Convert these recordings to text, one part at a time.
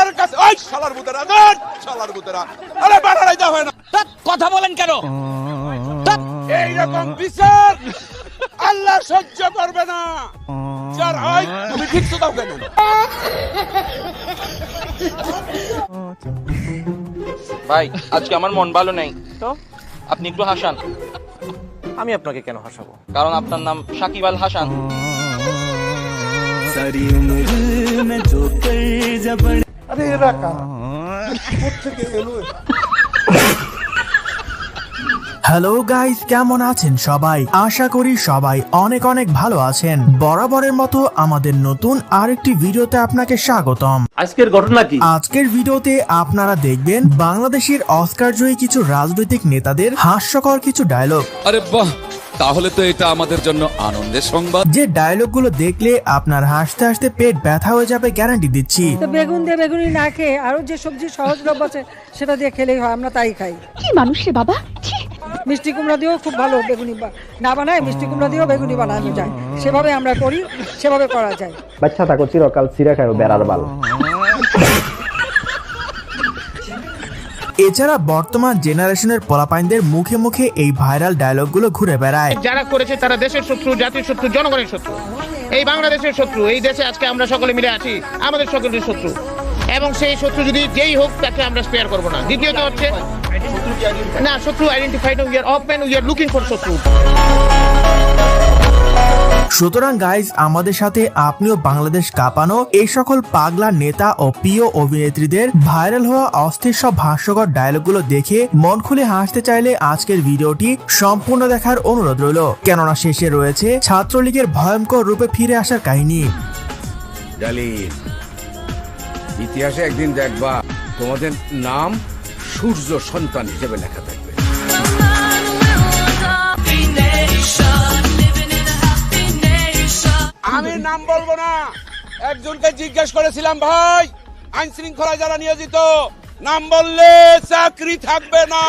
আমার কাছে ওই শালার বুতেরা ধর শালার বুতেরা আরে বাড়াই দাও হয় না কথা বলেন কেন? এই রকম বিচার আল্লাহ সহ্য করবে না যার হয় তুমি ঠিক তো দাও কেন ভাই আজকে আমার মন ভালো নেই, তো আপনি একটু হাসান। আমি আপনাকে কেন হাসাবো? কারণ আপনার নাম সাকিব আল হাসান। আরে এরা কারা কোত্থেকে এলো হ্যালো গাইস, কেমন আছেন সবাই? আশা করি সবাই অনেক অনেক ভালো আছেন। বরাবরের মতো আমাদের নতুন আরেকটি ভিডিওতে আপনাকে স্বাগতম। আজকের ঘটনা কি? আজকের ভিডিওতে আপনারা দেখবেন বাংলাদেশের অস্কার জয়ী কিছু রাজনৈতিক নেতাদের হাস্যকর কিছু ডায়লগ। আরে বাহ, তাহলে তো এটা আমাদের জন্য আনন্দের সংবাদ। যে ডায়লগগুলো দেখলে আপনার হাসতে হাসতে পেট ব্যথা হয়ে যাবে, গ্যারান্টি দিচ্ছি। তো বেগুন দিয়ে বেগুনি না খেয়ে আরো যে সবজি সহজলভ্য আছে সেটা দিয়ে খেলেই হয়, আমরা তাই খাই। কি মানুষ রে বাবা! মিষ্টি কুমড়া দিয়েও খুব ভালো বেগুনি না বানায়, মিষ্টি কুমড়া দিয়েও বেগুনি বানানো যায়, সেভাবে আমরা করি, সেভাবে করা যায়। বাচ্চা থাকো চিরকাল চিরা খাও বেড়ার বাল। এছাড়া বর্তমান জেনারেশনের পোলাপাইনদের মুখে মুখে এই ভাইরাল ডায়লগগুলো ঘুরে বেড়ায়। যারা করেছে তারা দেশের শত্রু, জাতির শত্রু, জনগণের শত্রু, এই বাংলাদেশের শত্রু। এই দেশে আজকে আমরা সকলে মিলে আছি, আমাদের সকলের শত্রু, এবং সেই শত্রু যদি যেই হোক তাকে আমরা স্পেয়ার করব না। দ্বিতীয়ত হচ্ছে না, শত্রু identified, we are open, we are looking for শত্রু। সুতরাং গাইজ, আমাদের সাথে আপনিও বাংলাদেশ কাঁপানো এই সকল পাগলা নেতা ও প্রিয় অভিনেত্রীদের ভাইরাল হওয়া অস্থির সব হাস্যকর ডায়লগগুলো দেখে মন খুলে হাসতে চাইলে আজকের ভিডিওটি সম্পূর্ণ দেখার অনুরোধ রইল, কেননা শেষে রয়েছে ছাত্রলীগের ভয়ঙ্কর রূপে ফিরে আসার কাহিনী। ইতিহাসে একদিন দেখবা তোমাদের নাম সূর্য সন্তান হিসেবে লেখা থাকবে। আমি নাম বলবো না, একজনকে জিজ্ঞেস করেছিলাম, ভাই আইন শৃঙ্খলায় যারা নিয়োজিত নাম বললে চাকরি থাকবে না।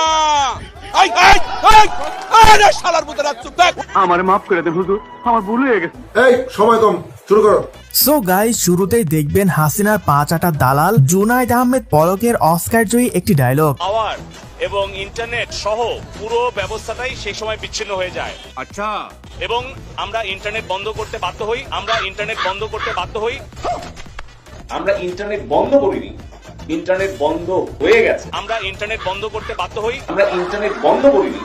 শালার বুতেরা চুপ থাক। আমারে মাফ করে দেন হুজুর, আমার ভুল হয়ে গেছে। এই সময় কম, শুরু করো। সো গাইজ, শুরুতেই দেখবেন হাসিনার পাঁচ আটা দালাল জুনাইদ আহমেদ পলকের অস্কার জয়ী একটি ডায়লগ। পাওয়ার এবং ইন্টারনেট সহ পুরো ব্যবস্থাটাই সেই সময় বিচ্ছিন্ন হয়ে যায়। আচ্ছা, এবং আমরা ইন্টারনেট বন্ধ করতে বাধ্য হই। আমরা ইন্টারনেট বন্ধ করিনি, ইন্টারনেট বন্ধ হয়ে গেছে। আমরা ইন্টারনেট বন্ধ করতে বাধ্য হই। আমরা ইন্টারনেট বন্ধ করিনি,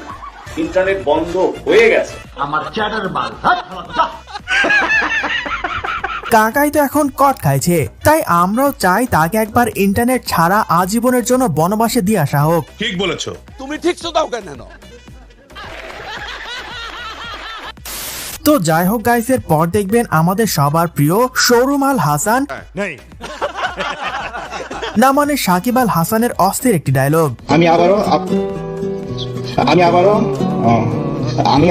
ইন্টারনেট বন্ধ হয়ে গেছে। আমার চ্যাটার বাল। কাকাই তো এখন কট খাইছে, তাই আমরাও চাই তাকে একবার ইন্টারনেট ছাড়া আজীবনের জন্য বনবাসে দিয়ে আসা হোক। ঠিক বলেছো, তুমি ঠিক তো দাও কেন। তো যাই হোক গাইস, এর পর দেখবেন আমাদের সবার প্রিয় শোরুম আল হাসান না মানে সাকিব আল হাসানের অস্থির একটি ডায়লগ। আমি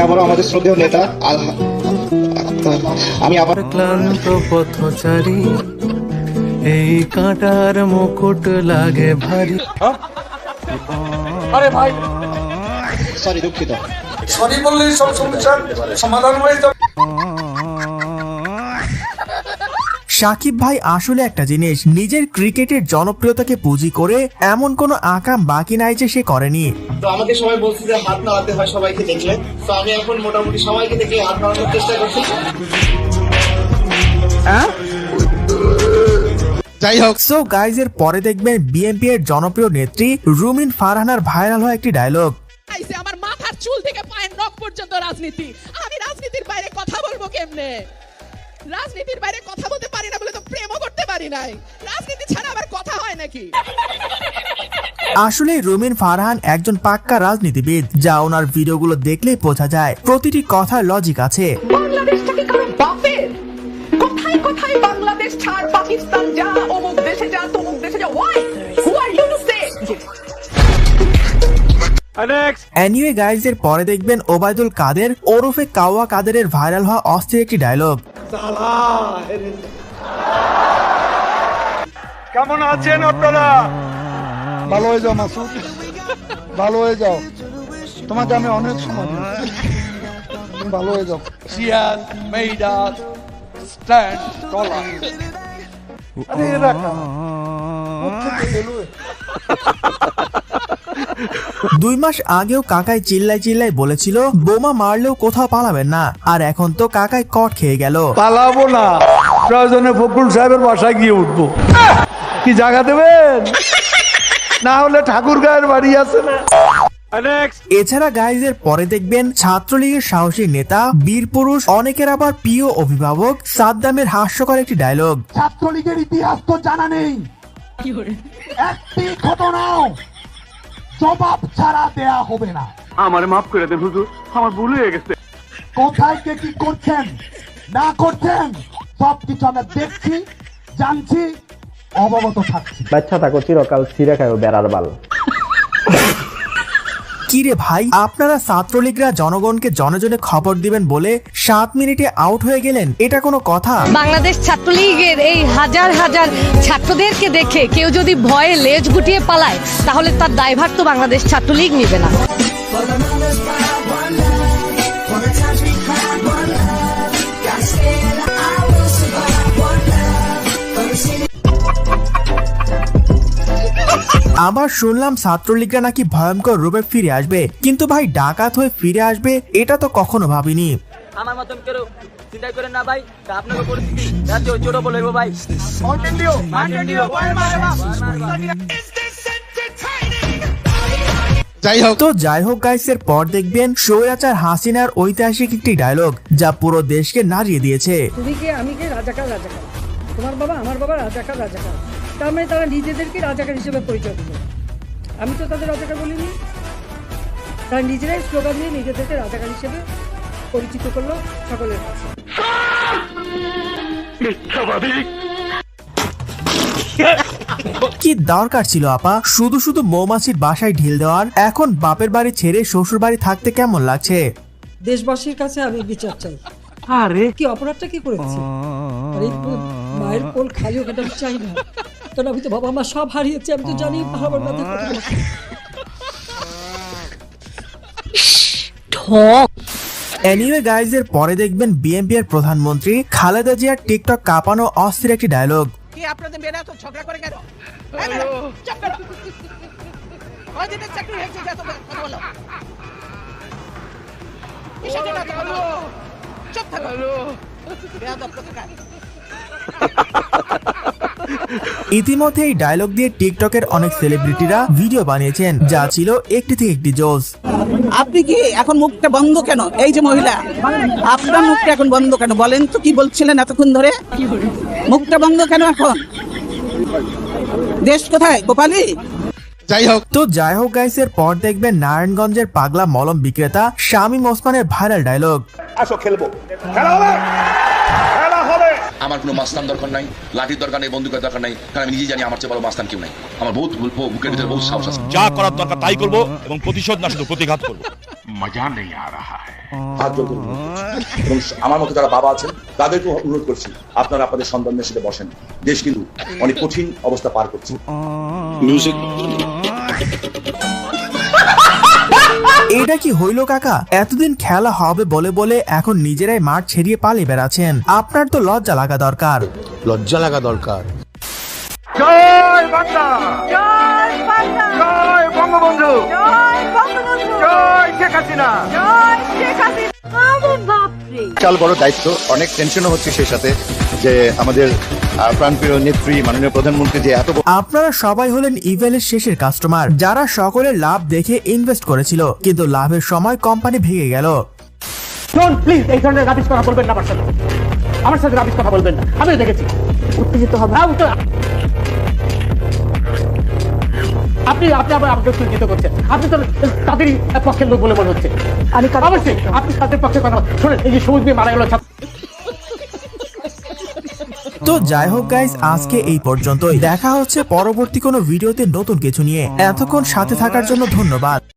আবারও আমাদের শ্রদ্ধেয় নেতা আমি আবার ক্লান্ত পথচারী, এই কাঁটার মুকুট লাগে ভারী। আরে ভাই সরি, দুঃখিত। সরি বললেই সব সমস্যার সমাধান হয়ে যাবে। সাকিব ভাই আসলে একটা জিনিস, নিজের ক্রিকেটের জনপ্রিয়তাকে পুঁজি করে এমন কোনো আকাম বাকি নাই যে সে করেনি। তো আমাকে সবাই বলছে যে হাত নাড়াতে হয় সবাইকে দেখলে, তো আমি এখন মোটামুটি সবাইকে দেখলে হাত নাড়ানোর চেষ্টা করছি। যাই হোক, সো গাইজ, এর পরে দেখবেন বিএনপি এর জনপ্রিয় নেত্রী রুমিন ফারহানার ভাইরাল হওয়া একটি ডায়লগ। আমার মাথার চুল থেকে পায়ের নখ পর্যন্ত রাজনীতি। আমি রাজনীতির বাইরে কথা বলবো কেমনে? রাজনীতির বাইরে কথা বলতে পারি না বলে তো প্রেমও করতে পারি নাই। রাজনীতি ছাড়া আবার কথা হয় নাকি? আসলে রুমিন ফারহান একজন পাক্কা রাজনীতিবিদ, যা ওনার ভিডিওগুলো দেখলেই বোঝা যায় প্রতিটি কথার লজিক আছে। বাংলাদেশটাকে কারো বাপের? কোথায় কোথায় বাংলাদেশ ছাড়, পাকিস্তান যা, অমুক দেশে যা, তমুক দেশে যা। Why? Who are you to say? Anyway guys, এর পরে দেখবেন ওবায়দুল কাদের ওরফে কাওয়া কাদেরের ভাইরাল হওয়া অস্থির একটি ডায়লগ। কেমন আছেন আপনারা? ভালো হয়ে যাও মাসুদ, ভালো হয়ে যাও, তোমাকে আমি অনেক সময় দিয়েছি, তুমি ভালো হয়ে যাও। শিয়াল মেইডাস স্ট্যান্ড টলার। আরে এরা কারা 2 মাস আগেও কাকাই চিল্লাই বলেছিল বোমা মারলেও কোথাও পালাবেন না, আর এখন তো কাকাই কট খেয়ে গেল। পালাবো না, প্রয়োজনে ফখরুল সাহেবের বাসায় গিয়ে উঠবো। কি জায়গা দেবেন? না হলে ঠাকুর গায়ের বাড়ি আছে না। এছাড়া গাইজের পরে দেখবেন ছাত্রলীগের সাহসী নেতা, বীর পুরুষ, অনেকের আবার প্রিয় অভিভাবক সাদ্দামের হাস্যকর একটি ডায়লগ। ছাত্রলীগের ইতিহাস তো জানা নেই, একটি ঘটনাও জবাব ছাড়া দেয়া হবে না। আমার মাফ করে দেন হুজুর, আমার ভুল হয়ে গেছে। কোথায় কে কি করছেন না করছেন সবকিছু আমরা দেখছি, জানছি, অবগত থাকছি। বাচ্চা থাকো চিরকাল ছিঁড়ে খায় বেড়ার বাল। কিরে ভাই, আপনারা ছাত্রলীগরা জনগণকে জনে খবর দিবেন বলে 7 মিনিটে আউট হয়ে গেলেন, এটা কোনো কথা? বাংলাদেশ ছাত্রলীগের এই হাজার হাজার ছাত্রদেরকে দেখে কেউ যদি ভয়ে লেজ গুটিয়ে পালায়, তাহলে তার দায়ভার তো বাংলাদেশ ছাত্রলীগ নেবে না। আবার শুনলাম ছাত্রলীগরা নাকি ভয়ঙ্কর রূপে ফিরে আসবে, কিন্তু ভাই ডাকাত হয়ে ফিরে আসবে এটা তো কখনো ভাবিনি। আমার মতন কেউ চিন্তা করেন না ভাই, আপনাকে পরিস্থিতি ছোট বলবো ভাই। যাই হোক গাইসের পর দেখবেন স্বৈরাচার হাসিনার ঐতিহাসিক একটি ডায়লগ, যা পুরো দেশকে নাড়িয়ে দিয়েছে। তুমি কে, আমি কে, রাজাকার, তোমার বাবা আমার বাবা রাজাকার। তার মানে তারা নিজেদেরকে রাজাকার হিসেবে পরিচয় দিল। আমি তো তাদের রাজাকার বলিনি, তারা নিজেরাই স্লোগান দিয়ে নিজেদেরকে রাজাকার হিসেবে পরিচিত করলো সকলের কাছে। কি দরকার ছিল আপা শুধু মৌমাছির বাসায় ঢিল দেওয়ার? এখন বাপের বাড়ি ছেড়ে শ্বশুর বাড়ি থাকতে কেমন লাগছে? দেশবাসীর কাছে আমি বিচার চাই। আরে কি অপরাধটা কি করেছি? আরে মায়ের কোল খালি ওটা আমি চাই না, কারণ আমি তো বাবা মা সব হারিয়েছি, আমি তো জানি হারাবার ব্যথা কত। এনিওয়ে গাইজ এর পরে দেখবেন বিএনপি এর প্রধানমন্ত্রী খালেদা জিয়ার টিকটক কাঁপানো অস্থির একটি ডায়লগ। কি আপনাদের মেয়েরা তো ঝগড়া করে গেল? চুপ করো, কয়দিনের চাকরি হয়েছে যা তো কথা বলো। কিসের জন্য কথা বলো? চুপ থাকো, বেয়াদব কোথাকার। ইতিমধ্যে এই ডায়লগ দিয়ে টিকটকের অনেক সেলিব্রিটিরা ভিডিও বানিয়েছেন, যা ছিল একটি থেকে একটি জোস। আপনি কি এখন মুখটা বন্ধ কেন? এই যে মহিলা, আপনার মুখটা এখন বন্ধ কেন? বলেন তো কি বলছিলেন এতক্ষণ ধরে? মুখটা বন্ধ কেন এখন? দেশ কোথায় গোপালী? যাই হোক গাইস এর পর দেখবেন নারায়ণগঞ্জের পাগলা মলম বিক্রেতা শামীম ওসমানের ভাইরাল ডায়লগ। আসো খেলবো, খেলা হবে, খেলা হবে। আমার কোনো মাস্তান দরকার নাই, লাঠির দরকার নেই, বন্দুকের দরকার নাই, কারণ আমি নিজেই জানি আমার চেয়ে বড় মাস্তান কেউ নাই। আমার বহুত বুকের ভিতরে বহুত সাহস আছে। যা করার দরকার তাই করবো, এবং প্রতিশোধ না শুধু প্রতিঘাত করবো। মজা নেই আ রাহা হ্যায়। এবং আমার মতো যারা বাবা আছেন তাদেরকে অনুরোধ করছি, আপনারা আপনাদের সন্তানদের সাথে বসেন। দেশ কিন্তু অনেক কঠিন অবস্থা পার করছে। মিউজিক। এটা কি হইল কাকা? এতদিন খেলা হবে বলে বলে এখন নিজেরাই মাঠ ছেড়িয়ে পালিয়ে বেড়াচ্ছেন। আপনার তো লজ্জা লাগা দরকার। জয় বাংলা, জয় বাংলা, জয় বঙ্গবন্ধু, জয় বঙ্গবন্ধু, জয় শেখ হাসিনা, জয় শেখ হাসিনা। বিশাল বড় দায়িত্ব, অনেক টেনশনও হচ্ছে সেই সাথে যে আমাদের প্রাণপ্রিয় নেত্রী মাননীয় প্রধানমন্ত্রী যে এত। আপনারা সবাই হলেন ইভেলের শেষের কাস্টমার, যারা সকলের লাভ দেখে ইনভেস্ট করেছিল, কিন্তু লাভের সময় কোম্পানি ভেঙে গেল। প্লিজ এই ধরনের রাবিশ কথা বলবেন না আমার সাথে রাবিশ কথা বলবেন না। আমি দেখেছি উত্তেজিত হবে। আপনি আবার আমাকে উত্তেজিত করছেন। আপনি তো তাদেরই পক্ষের লোক বলে মনে হচ্ছে। আমি অবশ্যই আপনি তাদের পক্ষে কথা শোনেন। এই যে সবুজ মেয়ে মারা গেল। তো যাই হোক গাইস, আজকে এই পর্যন্তই। দেখা হচ্ছে পরবর্তী কোনো ভিডিওতে নতুন কিছু নিয়ে। এতক্ষণ সাথে থাকার জন্য ধন্যবাদ।